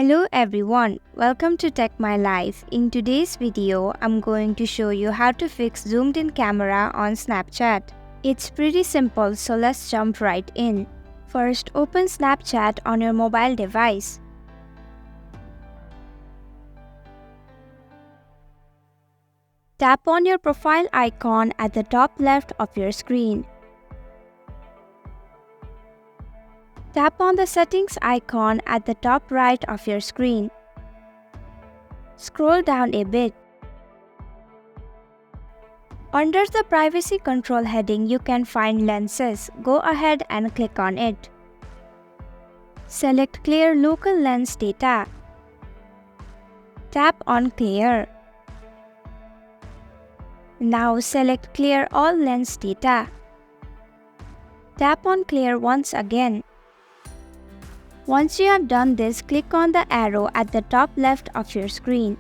Hello everyone, welcome to Tech My Life. In today's video, I'm going to show you how to fix zoomed in camera on Snapchat. It's pretty simple, so let's jump right in. First, open Snapchat on your mobile device. Tap on your profile icon at the top left of your screen. Tap on the settings icon at the top right of your screen. Scroll down a bit. Under the privacy control heading, you can find lenses. Go ahead and click on it. Select Clear Local Lens Data. Tap on Clear. Now select Clear All Lens Data. Tap on Clear once again. Once you have done this, click on the arrow at the top left of your screen.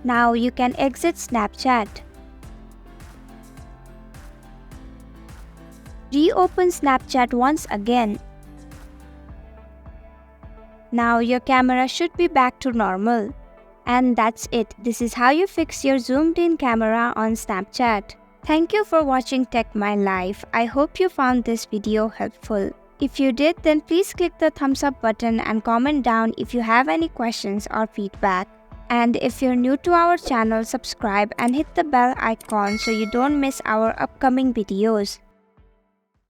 Now you can exit Snapchat. Reopen Snapchat once again. Now your camera should be back to normal. And that's it. This is how you fix your zoomed in camera on Snapchat. Thank you for watching Tech My Life. I hope you found this video helpful. If you did, then please click the thumbs up button and comment down if you have any questions or feedback. And if you're new to our channel, subscribe and hit the bell icon so you don't miss our upcoming videos.